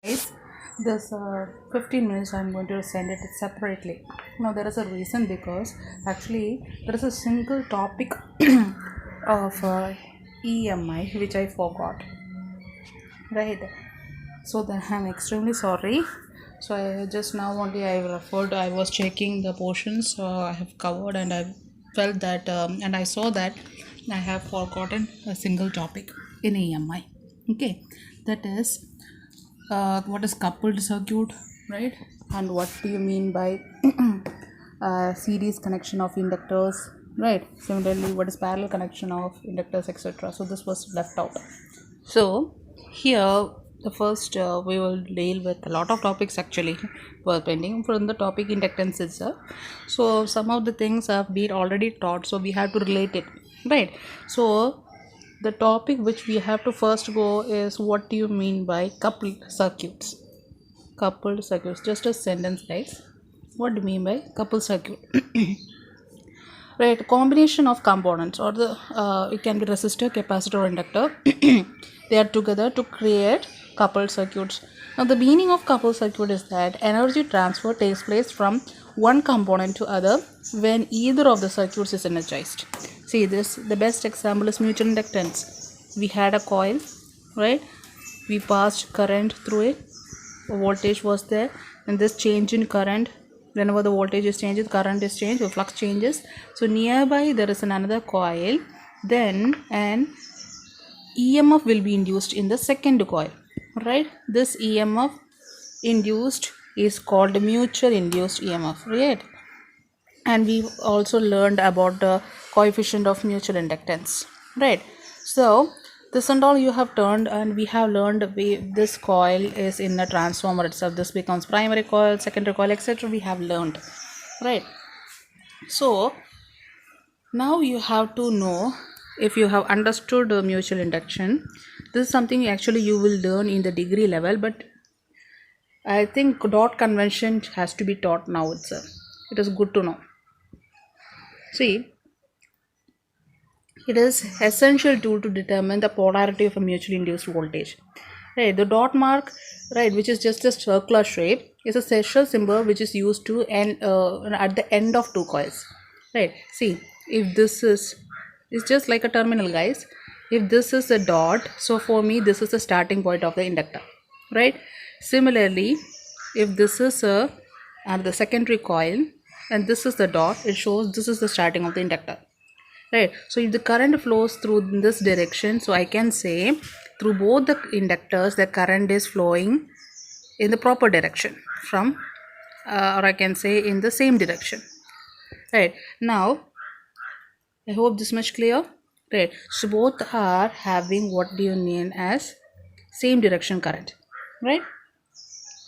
Guys, this 15 minutes I'm going to send it separately. Now there is a reason, because actually there is a single topic of EMI which I forgot, right? So then I'm extremely sorry. So I just now only I referred, I was checking the portions I have covered, and I felt that and I saw that I have forgotten a single topic in EMI. Okay, that is what is coupled circuit, right? And what do you mean by series connection of inductors, right? Similarly, what is parallel connection of inductors, etc. So this was left out. So here the first we will deal with a lot of topics actually were pending from the topic inductance itself. So some of the things have been already taught, so we have to relate it, right? So the topic which we have to first go is, what do you mean by coupled circuits? Coupled circuits, just a sentence, guys. What do you mean by coupled circuit? Right, combination of components, or the it can be resistor, capacitor, or inductor. They are together to create coupled circuits. Now the meaning of coupled circuit is that energy transfer takes place from one component to other when either of the circuits is energized. See this, the best example is mutual inductance. We had a coil, right? We passed current through it, voltage was there, and this change in current, whenever the voltage is changed, current is changed, the flux changes. So nearby there is another coil, then an EMF will be induced in the second coil, right? This EMF induced is called mutual induced EMF, right? And we also learned about the coefficient of mutual inductance, right? So this and all you have turned, and we have learned this coil is in the transformer itself, this becomes primary coil, secondary coil, etc. We have learned, right? So now you have to know, if you have understood mutual induction, this is something actually you will learn in the degree level, but I think dot convention has to be taught now itself. It is good to know. See, it is essential tool to determine the polarity of a mutually induced voltage. Right, the dot mark, right, which is just a circular shape, is a special symbol which is used to end at the end of two coils. Right. See, if this is, it's just like a terminal, guys. If this is a dot, so for me this is the starting point of the inductor. Right. Similarly, if this is a and the secondary coil, and this is the dot, it shows this is the starting of the inductor, right? So if the current flows through this direction, so I can say through both the inductors the current is flowing in the proper direction from or I can say in the same direction, right? Now I hope this much clear, right? So both are having what do you mean as same direction current, right?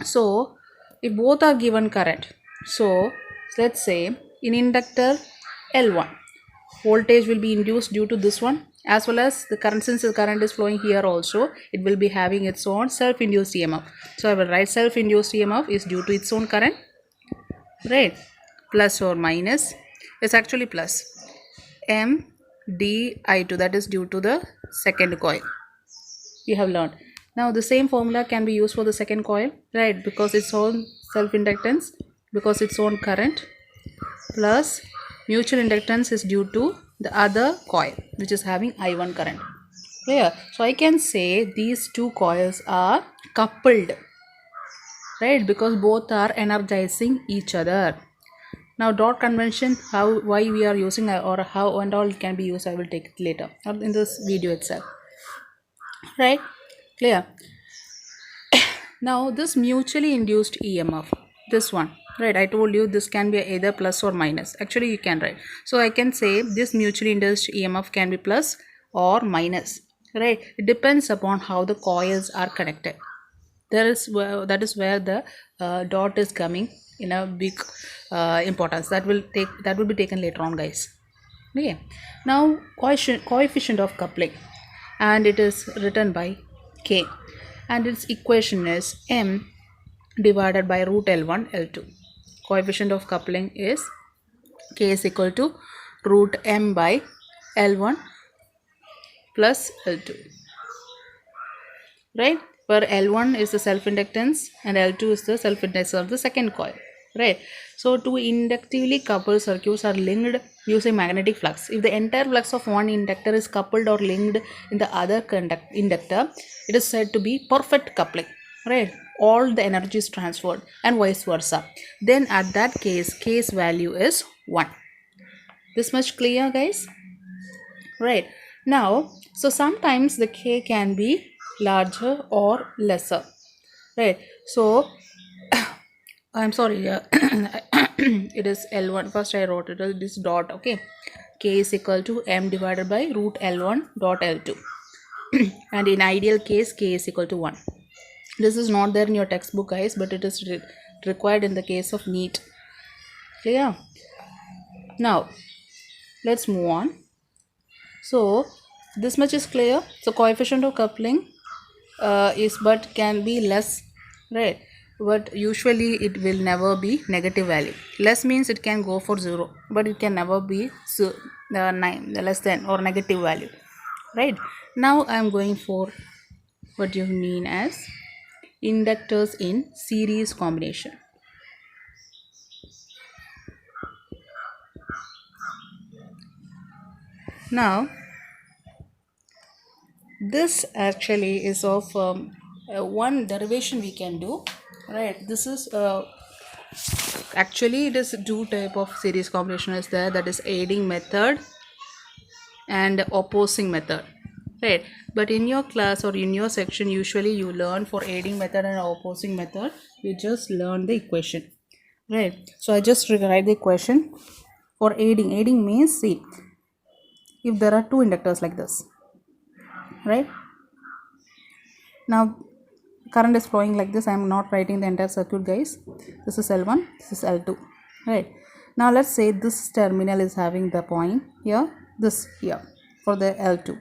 So if both are given current, so let's say in inductor L1, voltage will be induced due to this one, as well as the current, since the current is flowing here also, it will be having its own self-induced EMF. So I will write self-induced EMF is due to its own current, right? Plus or minus, it's actually plus M di2, that is due to the second coil. We have learned. Now the same formula can be used for the second coil, right? Because its own self-inductance, because its own current, plus mutual inductance is due to the other coil which is having I1 current. Clear? So I can say these two coils are coupled, right? Because both are energizing each other. Now dot convention, how, why we are using, or how and all it can be used, I will take it later or in this video itself, right? Clear? Now this mutually induced EMF, this one, right, I told you this can be either plus or minus. Actually you can write, so I can say this mutually induced EMF can be plus or minus, right? It depends upon how the coils are connected. There is that is where the dot is coming in a big importance. That will be taken later on, guys. Okay, now coefficient of coupling, and it is written by K, and its equation is M divided by root L1 L2. Coefficient of coupling is K is equal to root M by L1 plus L2, right? where L1 is the self-inductance and L2 is the self-inductance of the second coil, right? So two inductively coupled circuits are linked using magnetic flux. If the entire flux of one inductor is coupled or linked in the other inductor, it is said to be perfect coupling, right? All the energy is transferred and vice versa. Then at that case value is 1. This much clear, guys? Right. Now, so sometimes the K can be larger or lesser, right? So I'm sorry, it is L1. First I wrote it as this dot, okay? K is equal to M divided by root L1 dot L2. And in ideal case, K is equal to 1. This is not there in your textbook, guys, but it is required in the case of NEET. Clear? Now, let's move on. So, this much is clear. So, coefficient of coupling is but can be less, right? But usually it will never be negative value. Less means it can go for 0, but it can never be less than or negative value, right? Now I am going for what you mean as inductors in series combination. Now this actually is of one derivation we can do, right? This is actually it is two type of series combination is there, that is aiding method and opposing method, right? But in your class or in your section, usually you learn for aiding method and opposing method, you just learn the equation, right? So I just rewrite the equation for aiding means, see, if there are two inductors like this, right? Now current is flowing like this. I am not writing the entire circuit, guys. This is L1, this is L2, right? Now let's say this terminal is having the point here, this here for the L2.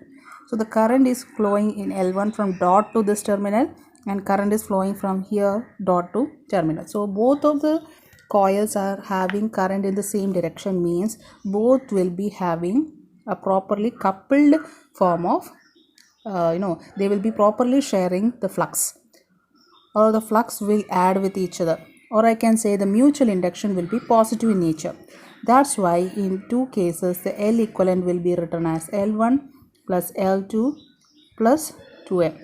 So the current is flowing in L1 from dot to this terminal, and current is flowing from here dot to terminal. So both of the coils are having current in the same direction, means both will be having a properly coupled form of they will be properly sharing the flux, or the flux will add with each other, or I can say the mutual induction will be positive in nature. That's why in two cases the L equivalent will be written as L1 plus L2 plus 2M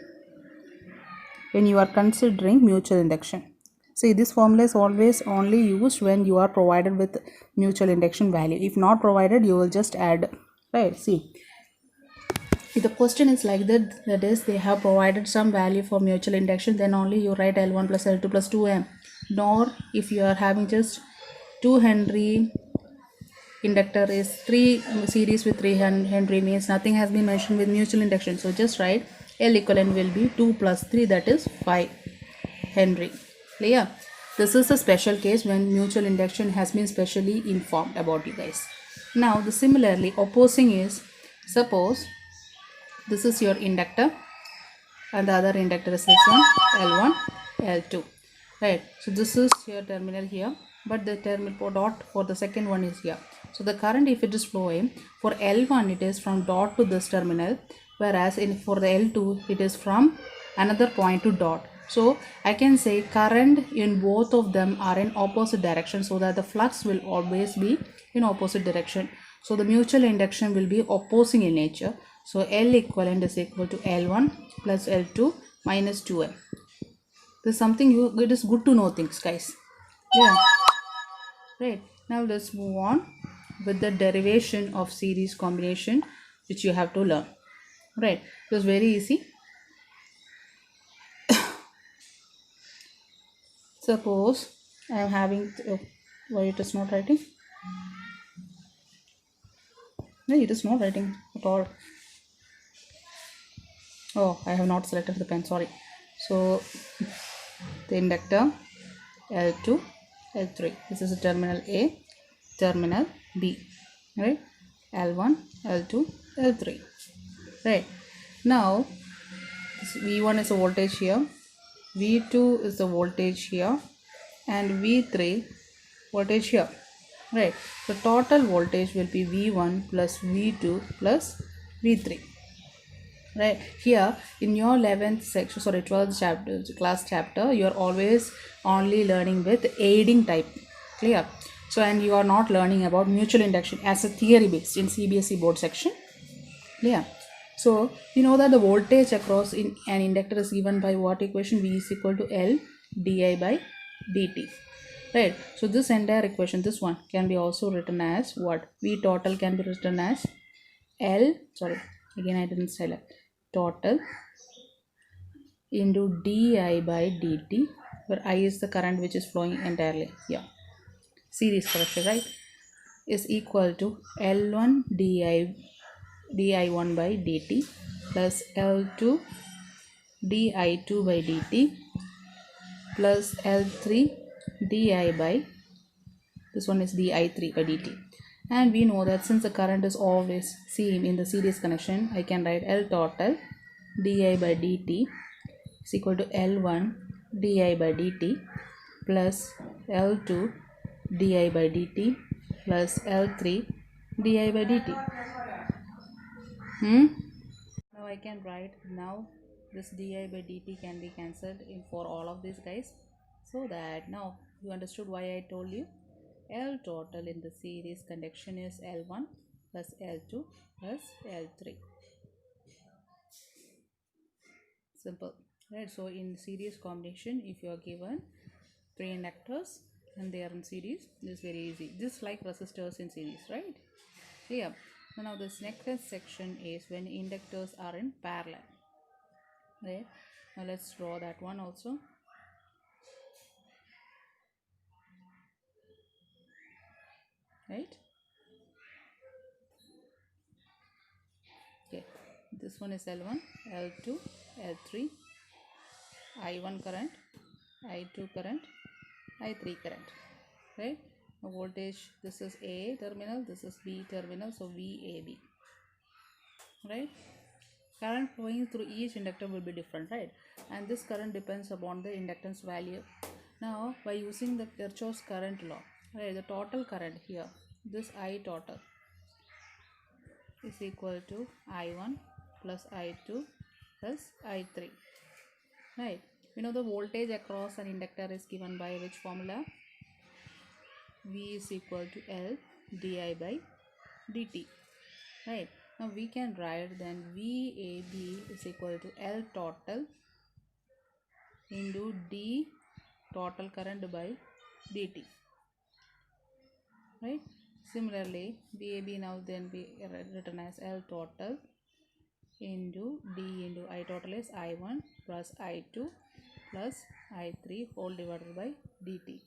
when you are considering mutual induction. See, this formula is always only used when you are provided with mutual induction value. If not provided, you will just add, right? See, if the question is like that, that is they have provided some value for mutual induction, then only you write L1 plus L2 plus 2M. Nor if you are having just 2 Henry inductor is 3 series with 3 Henry, means nothing has been mentioned with mutual induction. So just write L equivalent will be 2 plus 3, that is 5 Henry. Clear? This is a special case when mutual induction has been specially informed about you guys. Now the similarly opposing is, suppose this is your inductor and the other inductor is this one, L1, L2, right? So this is your terminal here, but the terminal dot for the second one is here. So the current, if it is flowing for L1, it is from dot to this terminal, whereas for the L2 it is from another point to dot. So I can say current in both of them are in opposite direction, so that the flux will always be in opposite direction. So the mutual induction will be opposing in nature. So L equivalent is equal to L1 plus L2 minus 2M. This is something it is good to know things, guys. Yeah. Right. Now let's move on with the derivation of series combination, which you have to learn. Right. It was very easy. Suppose I am having why it is not writing? No, it is not writing at all. Oh, I have not selected the pen, sorry. So the inductor L2, L3. This is a terminal A, terminal B, right? L1, L2, L3, right? Now this V1 is a voltage here, V2 is the voltage here, and V3 voltage here, right? The total voltage will be V1 plus V2 plus V3, right? Here in your 11th section, sorry, 12th chapter, class chapter, you are always only learning with aiding type, clear? So, and you are not learning about mutual induction as a theory based in CBSE board section, clear? So you know that the voltage across in an inductor is given by what equation? V is equal to L di by dt, right? So this entire equation, this one can be also written as what? V total can be written as L, sorry, again I didn't select, total into di by dt, where I is the current which is flowing entirely, yeah, series connection, right, is equal to L1 di1 by dt plus L2 di2 by dt plus L3 di by, this one is di3 by dt. And we know that since the current is always same in the series connection, I can write L total di by dt is equal to L1 di by dt plus L2 di by dt plus L3 di by dt. Now I can write, now this di by dt can be cancelled in for all of these guys, so that now you understood why I told you L total in the series conduction is L1 plus L2 plus L3. Simple, right? So in series combination, if you are given three inductors and they are in series, this is very easy, just like resistors in series, right? Yeah. Now this next section is when inductors are in parallel, right? Now let's draw that one also, right? Okay, this one is L1, L2, L3, I1 current, I2 current, I3 current, right? Now voltage, this is A terminal, this is B terminal, so VAB, right? Current flowing through each inductor will be different, right? And this current depends upon the inductance value. Now by using the Kirchhoff's current law, right, the total current here, this I total is equal to I1 plus I2 plus I3, right? We know the voltage across an inductor is given by which formula? V is equal to L di by dt, right? Now we can write then VAB is equal to L total into D total current by dt, right? Similarly VAB now then be written as L total into D into I total is I1 plus I2 plus I3 whole divided by dt.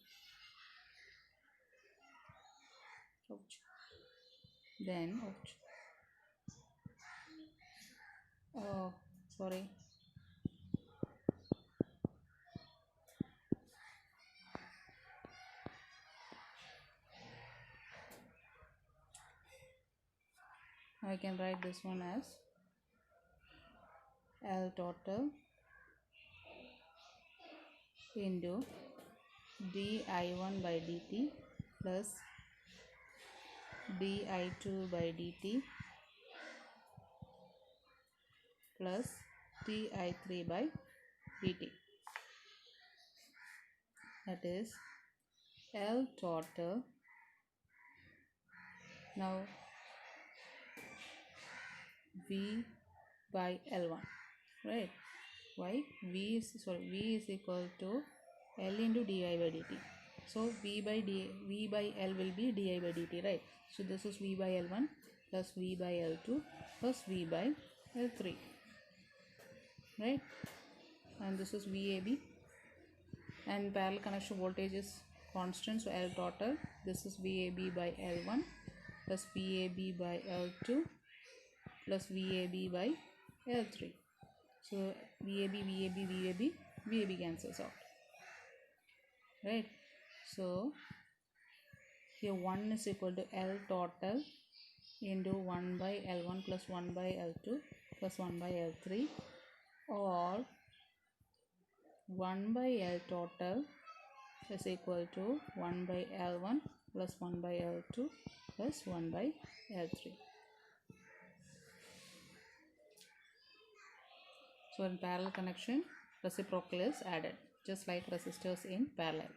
Ouch. Then ouch. Oh, sorry. I can write this one as L total into di1 by dt plus di2 by dt plus di3 by dt, that is L total. Now V by L1, right? Why? V is equal to L into di by dt. So V by L will be di by dt, right? So this is V by L1 plus V by L2 plus V by L3, right? And this is VAB, and parallel connection voltage is constant, so L total, this is VAB by L1 plus VAB by L2 plus VAB by L3. So VAB cancels out, right? So here 1 is equal to L total into 1 by L1 plus 1 by L2 plus 1 by L3, or 1 by L total is equal to 1 by L1 plus 1 by L2 plus 1 by L3. So in parallel connection, reciprocal is added, just like resistors in parallel.